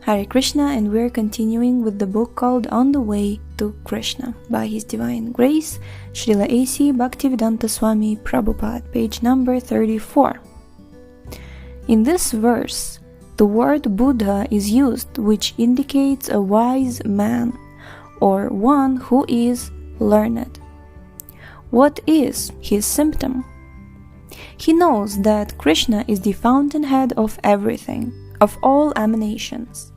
Hare Krishna, and we're continuing with the book called On the Way to Krishna by His Divine Grace, Srila A.C. Bhaktivedanta Swami Prabhupada, page number 34. In this verse, the word Buddha is used, which indicates a wise man, or one who is learned. What is his symptom? He knows that Krishna is the fountainhead of everything, of all emanations.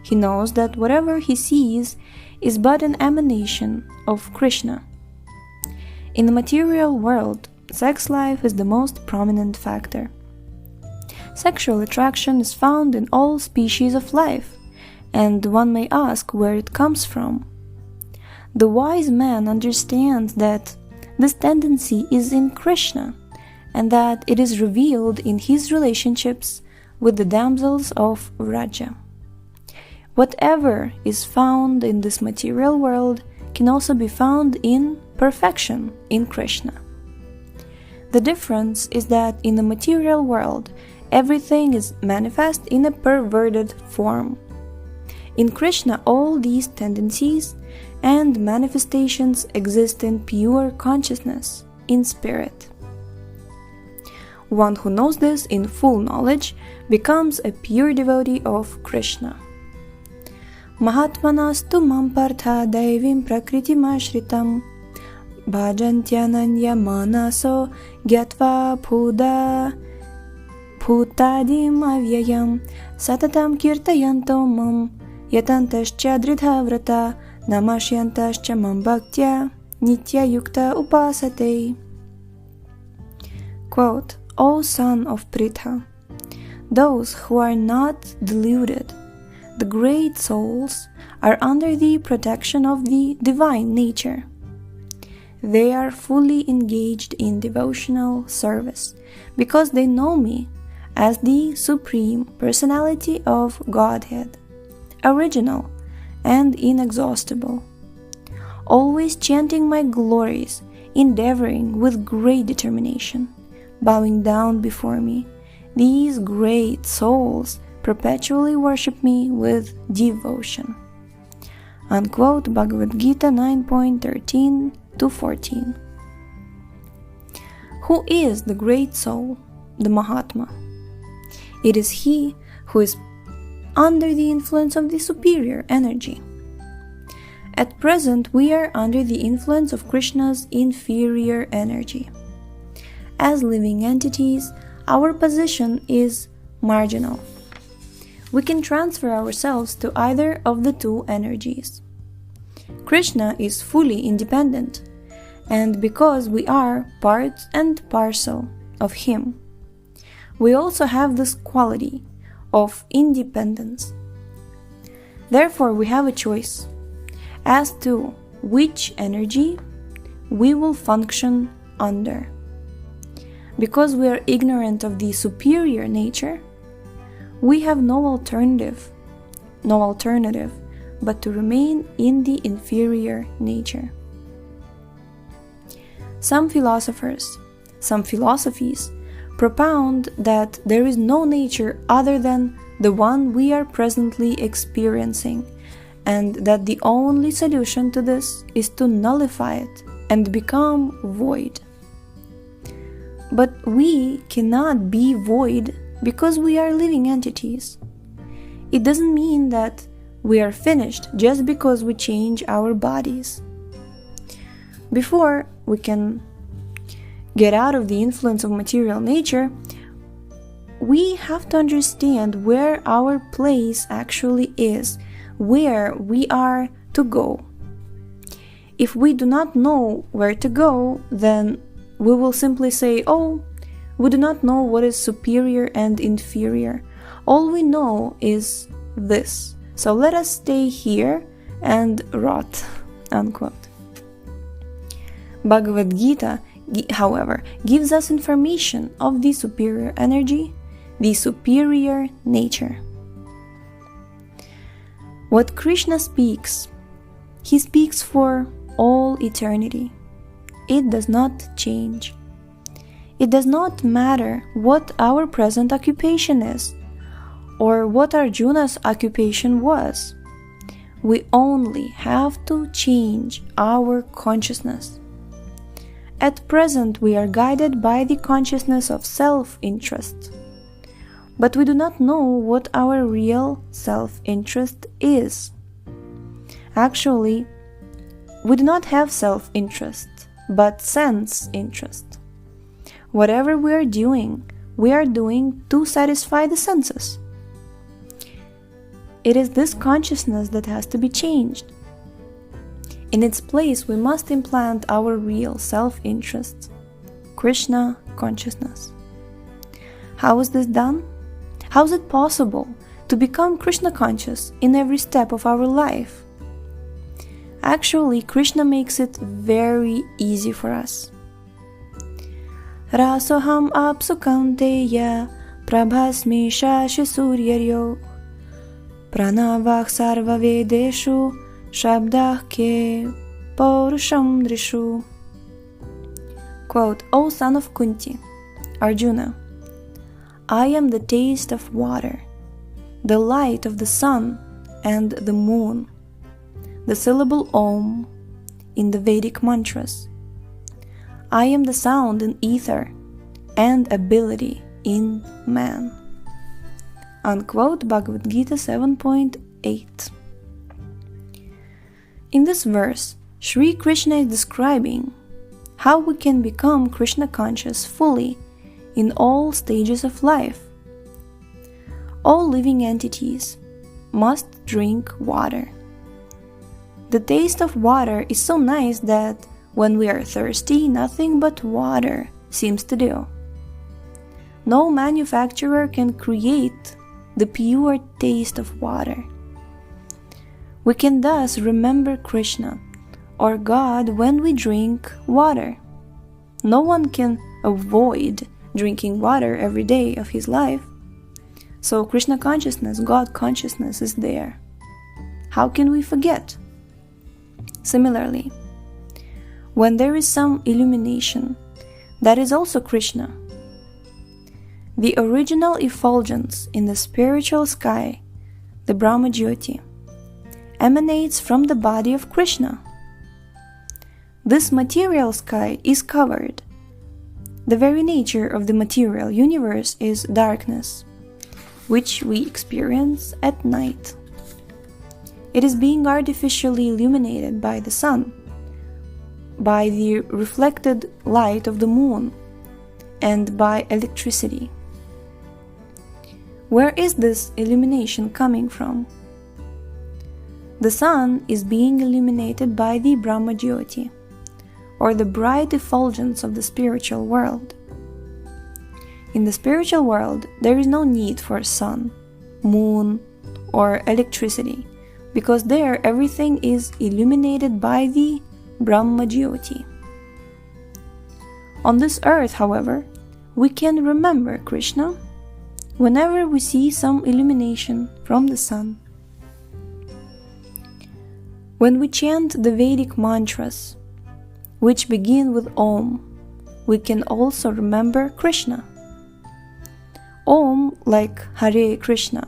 He knows that whatever he sees is but an emanation of Krishna. In the material world, sex life is the most prominent factor. Sexual attraction is found in all species of life, and one may ask where it comes from. The wise man understands that this tendency is in Krishna, and that it is revealed in his relationships with the damsels of Vraja. Whatever is found in this material world can also be found in perfection in Krishna. The difference is that in the material world, everything is manifest in a perverted form. In Krishna, all these tendencies and manifestations exist in pure consciousness, in spirit. One who knows this in full knowledge becomes a pure devotee of Krishna. Mahatmanastu mampartha daivim prakritim ashritam bhajantyananya manaso gyatva bhutadim avyayam satatam kirtayanto mam yatantascha dridhavrata namashyantascha mam bhaktya nitya yukta upasate. Quote, O son of Pritha, those who are not deluded, the great souls, are under the protection of the divine nature. They are fully engaged in devotional service because they know me as the Supreme Personality of Godhead, original and inexhaustible, always chanting my glories, endeavoring with great determination, bowing down before me. These great souls perpetually worship me with devotion. Unquote, Bhagavad Gita 9.13-14. Who is the great soul, the Mahatma? It is he who is under the influence of the superior energy. At present, we are under the influence of Krishna's inferior energy. As living entities, our position is marginal. We can transfer ourselves to either of the two energies. Krishna is fully independent, and because we are part and parcel of him, we also have this quality of independence. Therefore, we have a choice as to which energy we will function under. Because we are ignorant of the superior nature, we have no alternative but to remain in the inferior nature. Some philosophies propound that there is no nature other than the one we are presently experiencing, and that the only solution to this is to nullify it and become void. But we cannot be void because we are living entities. It doesn't mean that we are finished just because we change our bodies. Before we can get out of the influence of material nature, we have to understand where our place actually is, where we are to go. If we do not know where to go, then we will simply say, oh, we do not know what is superior and inferior. All we know is this. So let us stay here and rot. Unquote. Bhagavad Gita, however, gives us information of the superior energy, the superior nature. What Krishna speaks, he speaks for all eternity. It does not change. It does not matter what our present occupation is, or what Arjuna's occupation was. We only have to change our consciousness. At present, we are guided by the consciousness of self-interest, but we do not know what our real self-interest is. Actually, we do not have self-interest, but sense-interest. Whatever we are doing to satisfy the senses. It is this consciousness that has to be changed. In its place, we must implant our real self-interest, Krishna consciousness. How is this done? How is it possible to become Krishna conscious in every step of our life? Actually, Krishna makes it very easy for us. Rasoham apsukanteya prabhasmi shashi suryaryo pranavah sarva vedeshu shabdah ke paurusham drishu. Quote, O son of Kunti, Arjuna, I am the taste of water, the light of the sun and the moon, the syllable Om in the Vedic mantras. I am the sound in ether and ability in man. Unquote, Bhagavad Gita 7.8. In this verse, Sri Krishna is describing how we can become Krishna conscious fully in all stages of life. All living entities must drink water. The taste of water is so nice that when we are thirsty, nothing but water seems to do. No manufacturer can create the pure taste of water. We can thus remember Krishna or God when we drink water. No one can avoid drinking water every day of his life. So Krishna consciousness, God consciousness is there. How can we forget? Similarly, when there is some illumination, that is also Krishna. The original effulgence in the spiritual sky, the Brahma Jyoti, emanates from the body of Krishna. This material sky is covered. The very nature of the material universe is darkness, which we experience at night. It is being artificially illuminated by the sun, by the reflected light of the moon, and by electricity. Where is this illumination coming from? The sun is being illuminated by the Brahma Jyoti, or the bright effulgence of the spiritual world. In the spiritual world, there is no need for sun, moon, or electricity, because there everything is illuminated by the Brahma Jyoti. On this earth, however, we can remember Krishna whenever we see some illumination from the sun. When we chant the Vedic mantras, which begin with Om, we can also remember Krishna. Om, like Hare Krishna,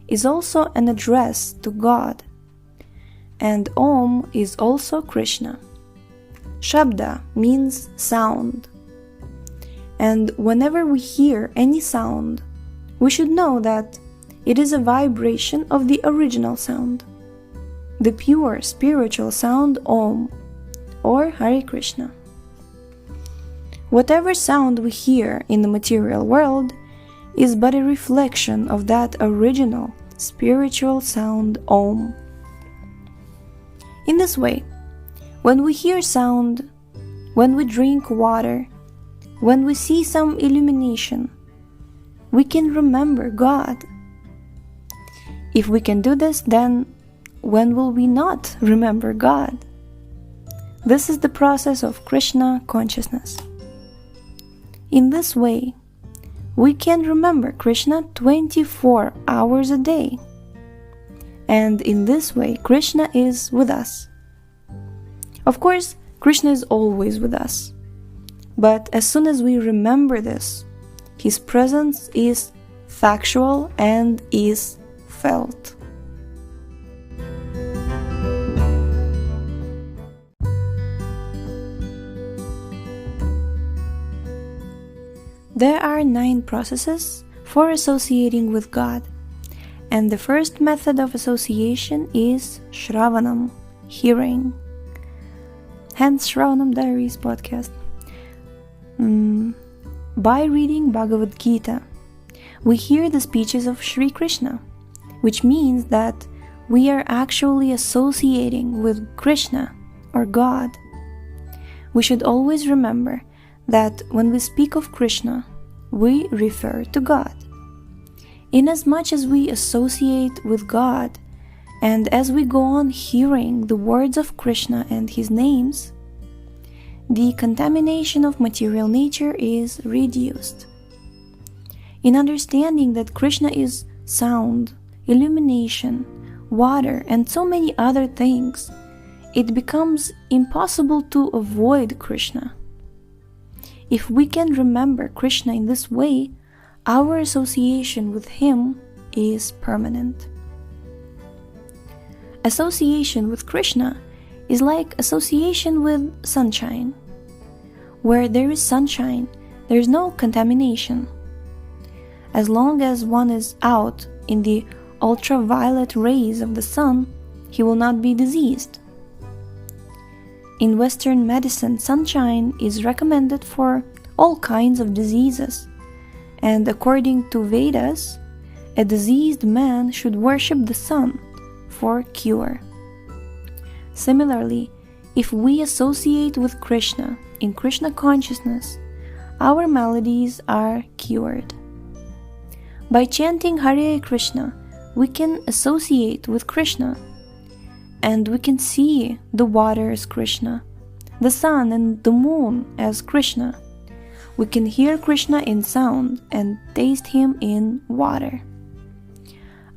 is also an address to God, and Om is also Krishna. Shabda means sound, and whenever we hear any sound, we should know that it is a vibration of the original sound, the pure spiritual sound Om, or Hare Krishna. Whatever sound we hear in the material world is but a reflection of that original spiritual sound Om. In this way, when we hear sound, when we drink water, when we see some illumination, we can remember God. If we can do this, then when will we not remember God? This is the process of Krishna consciousness. In this way, we can remember Krishna 24 hours a day. And in this way, Krishna is with us. Of course, Krishna is always with us. But as soon as we remember this, His presence is factual, and is felt. There are 9 processes for associating with God, and the first method of association is Shravanam, hearing. Hence Shravanam Diaries podcast. By reading Bhagavad Gita, we hear the speeches of Sri Krishna, which means that we are actually associating with Krishna or God. We should always remember that when we speak of Krishna, we refer to God. Inasmuch as we associate with God, and as we go on hearing the words of Krishna and his names, the contamination of material nature is reduced. In understanding that Krishna is sound, illumination, water, and so many other things, it becomes impossible to avoid Krishna. If we can remember Krishna in this way, our association with him is permanent. Association with Krishna is like association with sunshine. Where there is sunshine, there is no contamination. As long as one is out in the ultraviolet rays of the sun, he will not be diseased. In Western medicine, sunshine is recommended for all kinds of diseases, and according to Vedas, a diseased man should worship the sun for cure. Similarly, if we associate with Krishna in Krishna consciousness, our maladies are cured. By chanting Hare Krishna, we can associate with Krishna, and we can see the water as Krishna, the sun and the moon as Krishna. We can hear Krishna in sound and taste him in water.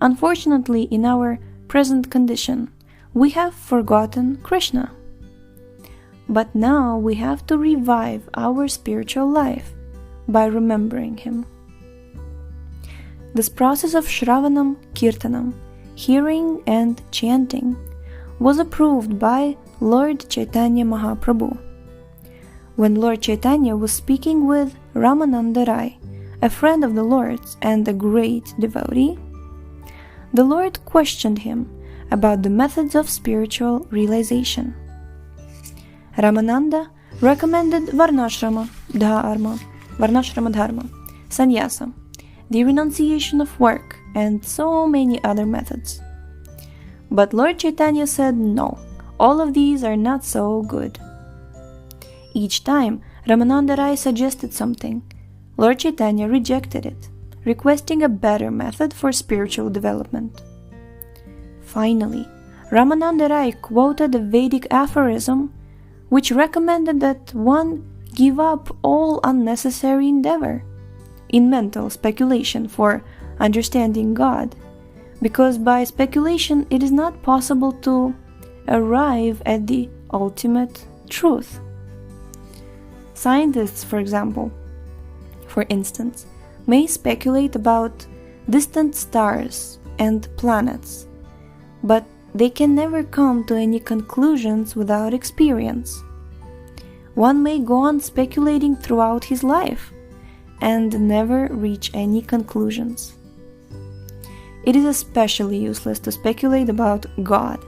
Unfortunately, in our present condition, we have forgotten Krishna. But now we have to revive our spiritual life by remembering him. This process of Shravanam Kirtanam, hearing and chanting, was approved by Lord Chaitanya Mahaprabhu. When Lord Chaitanya was speaking with Ramananda Rai, a friend of the Lord's and a great devotee, the Lord questioned him about the methods of spiritual realization. Ramananda recommended Varnashrama Dharma, Sannyasa, the renunciation of work, and so many other methods. But Lord Chaitanya said no, all of these are not so good. Each time Ramananda Rai suggested something, Lord Chaitanya rejected it, requesting a better method for spiritual development. Finally, Ramananda Rai quoted a Vedic aphorism which recommended that one give up all unnecessary endeavor in mental speculation for understanding God, because by speculation it is not possible to arrive at the ultimate truth. Scientists, for instance, may speculate about distant stars and planets, but they can never come to any conclusions without experience. One may go on speculating throughout his life and never reach any conclusions. It is especially useless to speculate about God.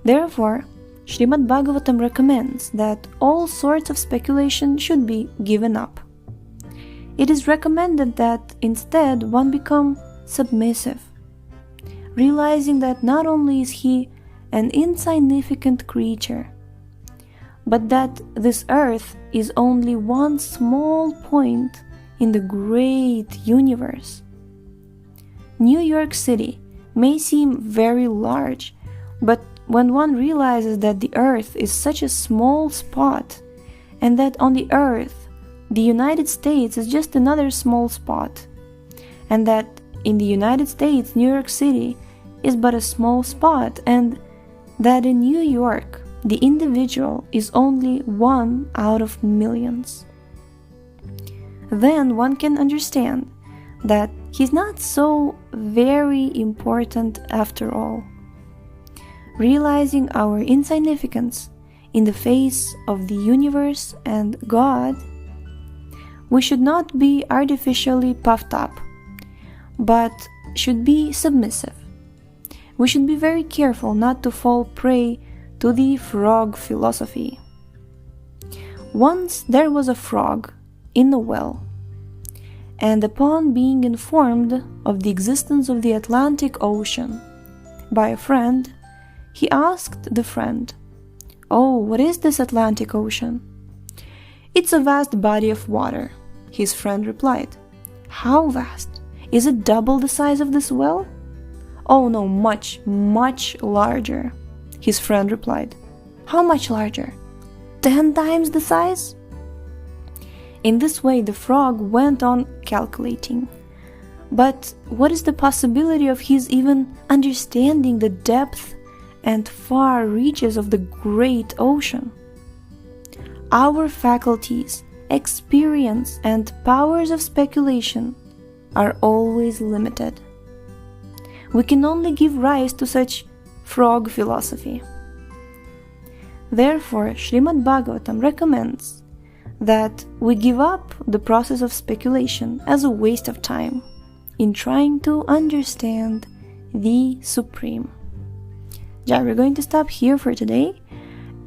Therefore, Srimad Bhagavatam recommends that all sorts of speculation should be given up. It is recommended that instead one become submissive, realizing that not only is he an insignificant creature, but that this earth is only one small point in the great universe. New York City may seem very large, but when one realizes that the earth is such a small spot, and that on the earth the United States is just another small spot, and that in the United States New York City is but a small spot, and that in New York the individual is only one out of millions, then one can understand that he's not so very important after all. Realizing our insignificance in the face of the universe and God, we should not be artificially puffed up, but should be submissive. We should be very careful not to fall prey to the frog philosophy. Once there was a frog in a well, and upon being informed of the existence of the Atlantic Ocean by a friend, he asked the friend, "Oh, what is this Atlantic Ocean?" "It's a vast body of water," his friend replied. "How vast? Is it double the size of this well?" "Oh no, much, much larger," his friend replied. "How much larger? 10 times the size?" In this way the frog went on calculating. But what is the possibility of his even understanding the depth and far reaches of the great ocean? Our faculties, experience, and powers of speculation are always limited. We can only give rise to such frog philosophy. Therefore, Srimad Bhagavatam recommends that we give up the process of speculation as a waste of time in trying to understand the Supreme. Yeah, we're going to stop here for today.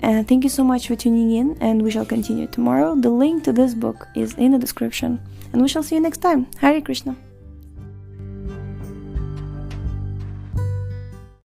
And thank you so much for tuning in, and we shall continue tomorrow. The link to this book is in the description, and we shall see you next time. Hare Krishna.